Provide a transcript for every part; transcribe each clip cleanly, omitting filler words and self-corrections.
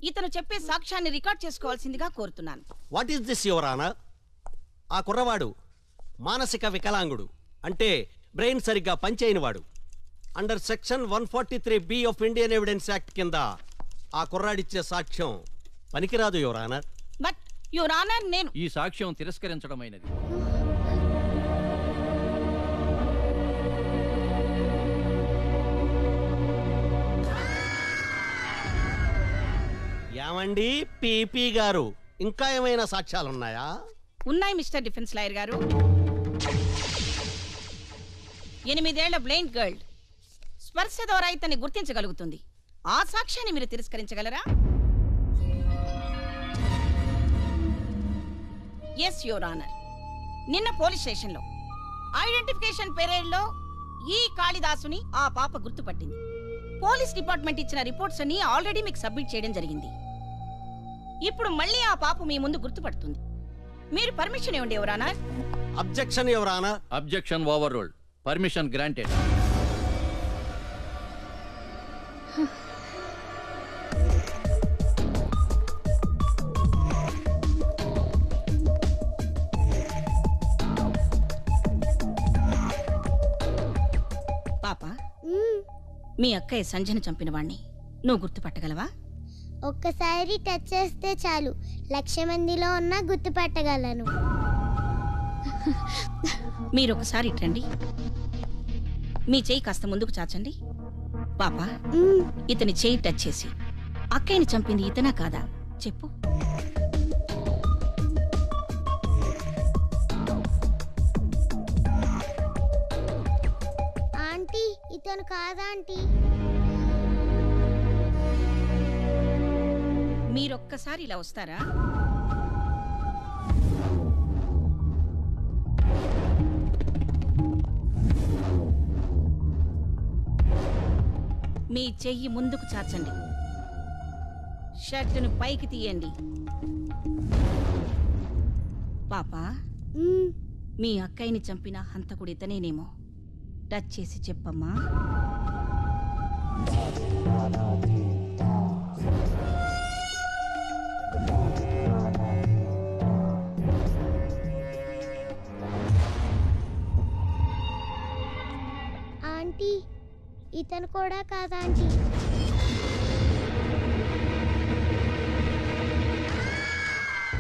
ఇతను చెప్పే సాక్ష్యాన్ని రికార్డ్ చేసుకోవాల్సిందిగా కోరుతున్నాను. What is this your honour? ఆ కుర్రవాడు మానసిక వికలాంగుడు, అంటే బ్రెయిన్ సరిగ్గా పనిచేయనివాడు. Under section 143B of Indian evidence act కింద ఆ కుర్రాడిచ్చే సాక్ష్యం పనికిరాదు your honour. But your honour, నేను ఈ సాక్ష్యం తిరస్కరించడమైనది. ఏమండి పీపీ గారు, ఇంకా ఏమైనా సాక్ష్యాలున్నాయా? ఉన్నాయి మిస్టర్ డిఫెన్స్ లాయర్ గారు. 8 ఏళ్ల బ్లైండ్ గర్ల్ స్పర్శ ద్వారా ఇతన్ని గుర్తించగలుగుతుంది. ఆ సాక్ష్యాన్ని మీరు తిరస్కరించగలరా? Yes your honour. నిన్న పోలీస్ స్టేషన్లో ఐడెంటిఫికేషన్ పెరేడ్లో ఈ కాళిదాసుని ఆ పాప గుర్తుపట్టింది. పోలీస్ డిపార్ట్మెంట్ ఇచ్చిన రిపోర్ట్స్ అన్ని ఆల్రెడీ మీకు సబ్మిట్ చేయడం జరిగింది. ఇప్పుడు మళ్ళీ ఆ పాప మీ ముందు గుర్తుపడుతుంది. మీరు పర్మిషన్ ఇవ్వండి your honour. Objection your honour. Objection over ruled. Permission granted. పాప, మీ అక్కయ్య సంజన చంపిన వాణ్ణి నువ్వు గుర్తుపట్టగలవా? ఒక్కసారి టచ్ చేస్తే చాలు, 1,00,000 మందిలో ఉన్నా గుర్తుపట్టగలను. మీరొకసారి రండి. మీ చేయి కాస్త ముందుకు చాచండి. పాప, ఇతని చేయి టచ్ చేసి అక్కయ్యని చంపింది ఇతనా కాదా చెప్పు. ఆంటీ, ఇతను కాదా ఆంటీ? మీరొక్కసారి ఇలా వస్తారా? మీ చెయ్యి ముందుకు చాచండి. షర్టును పైకి తీయండి. పాపా, మీ అక్కయ్యని చంపిన హంతకుడు ఇతనేనేమో. టచ్ చేసి చెప్పమ్మా. ఆంటీ, ఇతను కూడా కాదా ఆంటీ?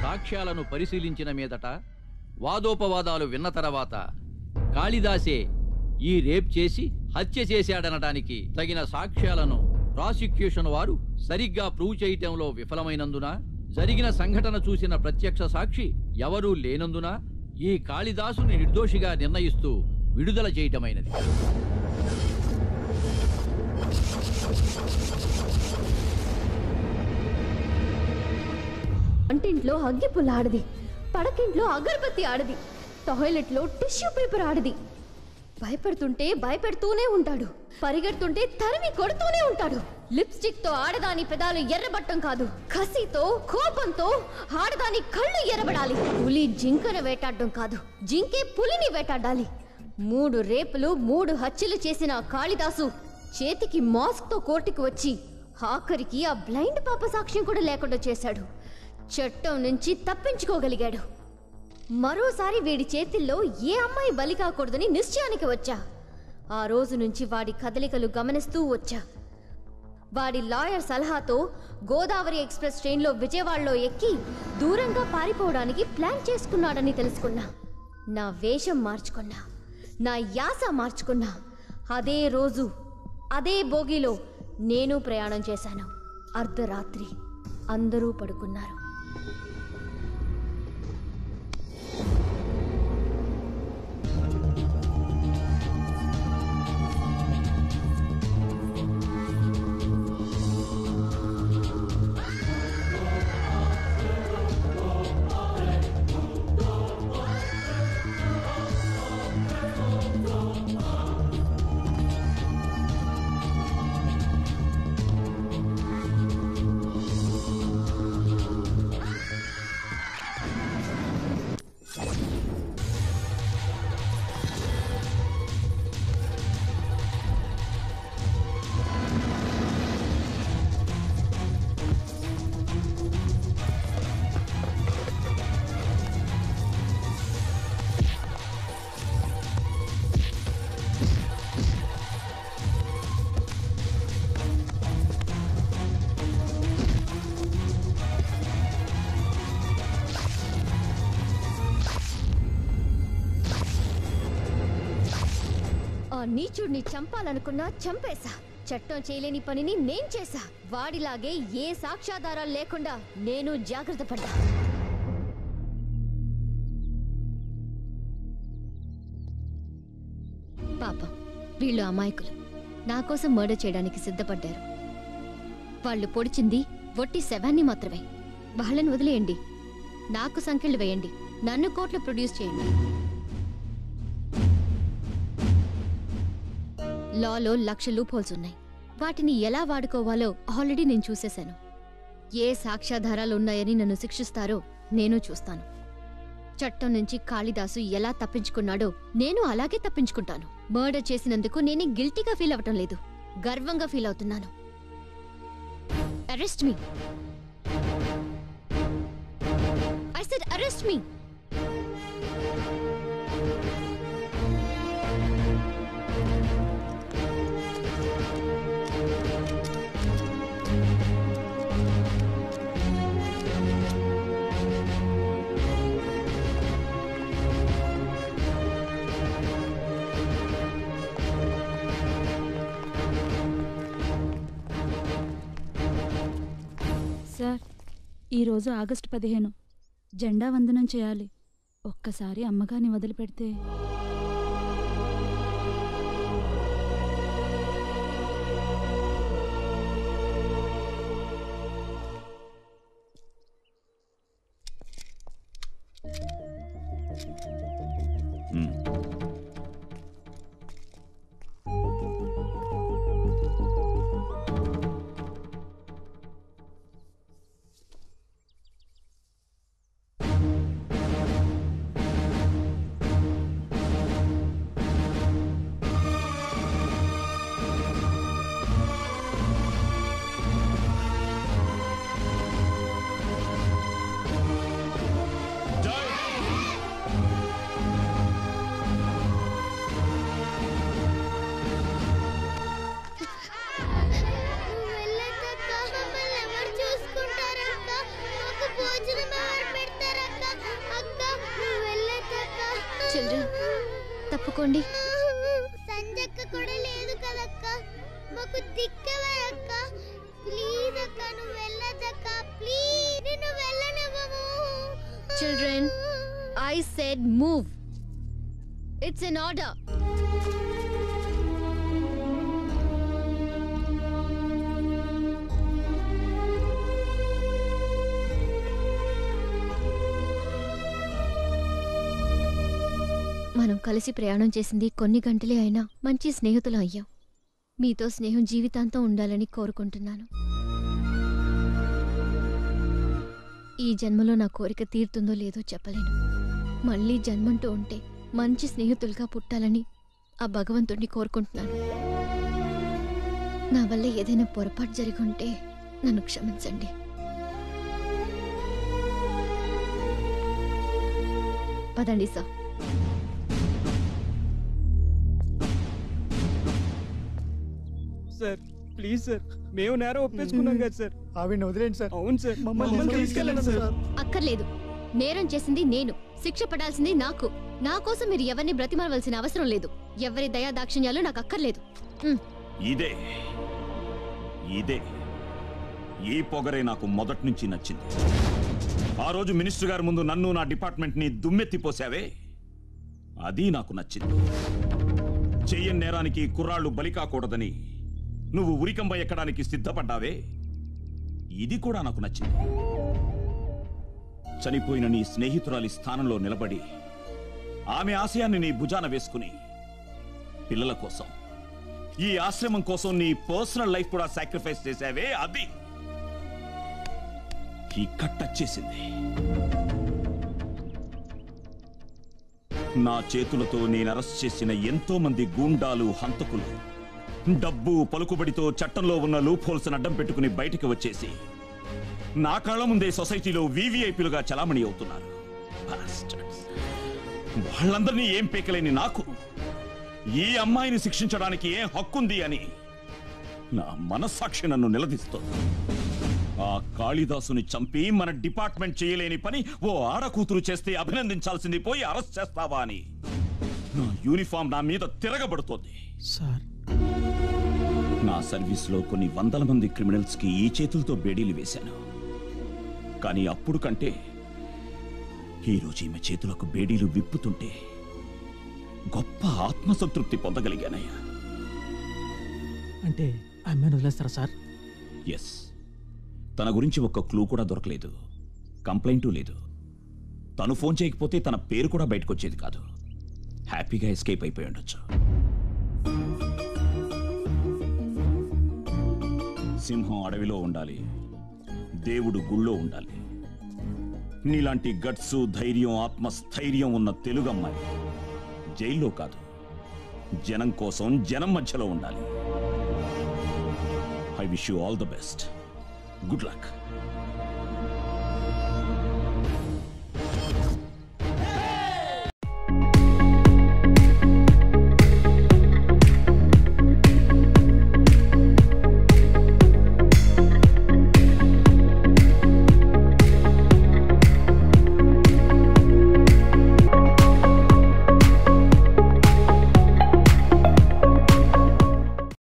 సాక్ష్యాలను పరిశీలించిన మీదట, వాదోపవాదాలు విన్న తర్వాత కాళిదాసే ఈ రేప్ చేసి హత్య చేశాడనడానికి తగిన సాక్ష్యాలను ప్రాసిక్యూషన్ వారు సరిగ్గా ప్రూవ్ చేయటంలో విఫలమైనందున, జరిగిన సంఘటన చూసిన ప్రత్యక్ష సాక్షి ఎవరూ లేనందున ఈ కాళిదాసుని నిర్దోషిగా నిర్ణయిస్తూ విడుదల చేయటమైనది. వంటింట్లో అగ్గిపుల్ల ఆడది, పడకింట్లో అగరబత్తి ఆడది, టాయిలెట్లో టిష్యూ పేపర్ ఆడది. భయపడుతుంటే భయపెడుతూనే ఉంటాడు, పరిగెడుతుంటే తరిమి కొడుతూనే ఉంటాడు. లిప్స్టిక్ తో ఆడదాని పెదాలు ఎర్రబట్టం కాదు, కసితో కోపంతో ఆడదాని కళ్ళు ఎర్రబడాలి. పులి జింకను వేటాడడం కాదు, జింకే పులిని వేటాడాలి. 3 రేపులు 3 హత్యలు చేసిన కాళిదాసు చేతికి మాస్క్ తో కోర్టుకు వచ్చి ఆఖరికి ఆ బ్లైండ్ పాప సాక్ష్యం కూడా లేకుండా చేశాడు. చట్టం నుంచి తప్పించుకోగలిగాడు. మరోసారి వీడి చేతిల్లో ఏ అమ్మాయి బలి కాకూడదని నిశ్చయానికి వచ్చా. ఆ రోజు నుంచి వాడి కదలికలు గమనిస్తూ వచ్చా. వాడి లాయర్ సలహాతో గోదావరి ఎక్స్ప్రెస్ ట్రైన్లో విజయవాడలో ఎక్కి దూరంగా పారిపోవడానికి ప్లాన్ చేసుకున్నాడని తెలుసుకున్నా. నా వేషం మార్చుకున్నా, నా యాస మార్చుకున్నా. అదే రోజు అదే బోగిలో నేను ప్రయాణం చేశాను. అర్ధరాత్రి అందరూ పడుకున్నారు. ఆ నీచుడిని చంపాలనుకున్నా చంపేశా. చట్టం చేయలేని పనిని నేను చేశా. వాడిలాగే ఏ సాక్ష్యాధారాలు లేకుండా నేను జాగ్రత్త పడ్డా. పాపం వీళ్ళు అమాయకులు నా కోసం మర్డర్ చేయడానికి సిద్ధపడ్డారు. వాళ్ళు పొడిచింది వట్టి శవాన్ని మాత్రమే. వాళ్ళని వదిలేయండి, నాకు సంఖ్యలు వేయండి, నన్ను కోర్టులో ప్రొడ్యూస్ చేయండి. లాలో 1,00,000 లూప్ హోల్స్ ఉన్నాయి. వాటిని ఎలా వాడుకోవాలో ఆల్రెడీ నేను చూసేశాను. ఏ సాక్ష్యాధారాలున్నాయని నన్ను శిక్షిస్తారో నేను చూస్తాను. చట్టం నుంచి కాళిదాసు ఎలా తప్పించుకున్నాడో నేను అలాగే తప్పించుకుంటాను. మర్డర్ చేసినందుకు నేనే గిల్టీగా ఫీల్ అవటం లేదు, గర్వంగా ఫీల్ అవుతున్నాను. Arrest me. I said arrest me. Sir, ఈరోజు ఆగస్టు 15 జెండా వందనం చేయాలి. ఒక్కసారి అమ్మగారిని వదిలిపెడితే. చిల్డ్రన్ తప్పుకోండి. సంజక్క కూడా లేదు కదక్క, మాకు దిక్కవరక్క. ప్లీజ్ అక్క, నువ్వు వెళ్ళదక్క. ప్లీజ్, నిన్ను వెళ్ళనివ్వము. Children, I said move. It's an order. మనం కలిసి ప్రయాణం చేసింది కొన్ని గంటలే అయినా మంచి స్నేహితులు అయ్యాం. మీతో స్నేహం జీవితాంతం ఉండాలని కోరుకుంటున్నాను. ఈ జన్మలో నా కోరిక తీరుతుందో లేదో చెప్పలేను. మళ్ళీ జన్మంటూ ఉంటే మంచి స్నేహితులుగా పుట్టాలని ఆ భగవంతుడిని కోరుకుంటున్నాను. నా వల్ల ఏదైనా పొరపాటు జరిగి ఉంటే నన్ను క్షమించండి. పదండి సార్. సార్ ప్లీజ్ సార్, మేము నేరం ఒప్పేసుకున్నాం కదా సార్. ఆవిడ వదిలేండి సార్. అవును సార్, మమ్మల్ని తీసుకెళ్ళండి సార్. అక్కర్లేదు, నేరం చేసింది నేను, శిక్ష పడాల్సింది నాకు. నా కోసం మీరు ఎవరిని బ్రతిమాలవలసిన అవసరం లేదు. ఎవరి దయా దాక్షిణ్యాలు నాకు అక్కర్లేదు. ఇదే ఇదే ఈ పొగరే నాకు మొదటి నుంచి నచ్చింది. ఆ రోజు మినిస్టర్ గారి ముందు నన్ను నా డిపార్ట్మెంట్ ని దుమ్మెత్తిపోసావే, అది నాకు నచ్చింది. చెయ్యని నేరానికి కుర్రాళ్ళు బలి కాకూడదని నువ్వు ఉరికంబ ఎక్కడానికి సిద్ధపడ్డావే, ఇది కూడా నాకు నచ్చింది. చనిపోయిన నీ స్నేహితురాలి స్థానంలో నిలబడి ఆమె ఆశయాన్ని నీ భుజాన వేసుకుని పిల్లల కోసం, ఈ ఆశ్రమం కోసం నీ పర్సనల్ లైఫ్ కూడా సాక్రిఫైస్ చేసావే, అది ఈ కట్ చేసింది. నా చేతులతో నేను అరెస్ట్ చేసిన ఎంతో మంది గూండాలు, హంతకులు డబ్బు పలుకుబడితో చట్టంలో ఉన్న లూప్ హోల్స్ అడ్డం పెట్టుకుని బయటికి వచ్చేసి నా కళ్ళ ముందే సొసైటీలో వివిఐపీలుగా చలామణి అవుతున్నారు. వాళ్ళందరినీ ఏం పీకలేని నాకు ఈ అమ్మాయిని శిక్షించడానికి ఏం హక్కుంది అని నా మనస్సాక్షి నన్ను నిలదీస్తోంది. ఆ కాళిదాసుని చంపి మన డిపార్ట్మెంట్ చేయలేని పని ఓ ఆడకూతురు చేస్తే అభినందించాల్సింది పోయి అరెస్ట్ చేస్తావా అని నా యూనిఫామ్ నా మీద తిరగబడుతోంది. సార్, నా సర్వీస్లో కొన్ని వందల మంది క్రిమినల్స్కి ఈ చేతులతో బేడీలు వేశాను. కానీ అప్పుడు కంటే ఈరోజు ఈమె చేతులకు బేడీలు విప్పుతుంటే గొప్ప ఆత్మసంతృప్తి పొందగలిగానయ్యా. అంటే అమ్మాయిని వదిలేస్తారా సార్? ఎస్. తన గురించి ఒక్క క్లూ కూడా దొరకలేదు, కంప్లైంటూ లేదు. తను ఫోన్ చేయకపోతే తన పేరు కూడా బయటకు వచ్చేది కాదు. హ్యాపీగా ఎస్కేప్ అయిపోయి ఉండొచ్చు. సింహం అడవిలో ఉండాలి, దేవుడు గుళ్ళో ఉండాలి. నీలాంటి గట్సు, ధైర్యం, ఆత్మస్థైర్యం ఉన్న తెలుగు అమ్మాయి జైల్లో కాదు, జనం కోసం జనం మధ్యలో ఉండాలి. I wish you all the best. Good luck.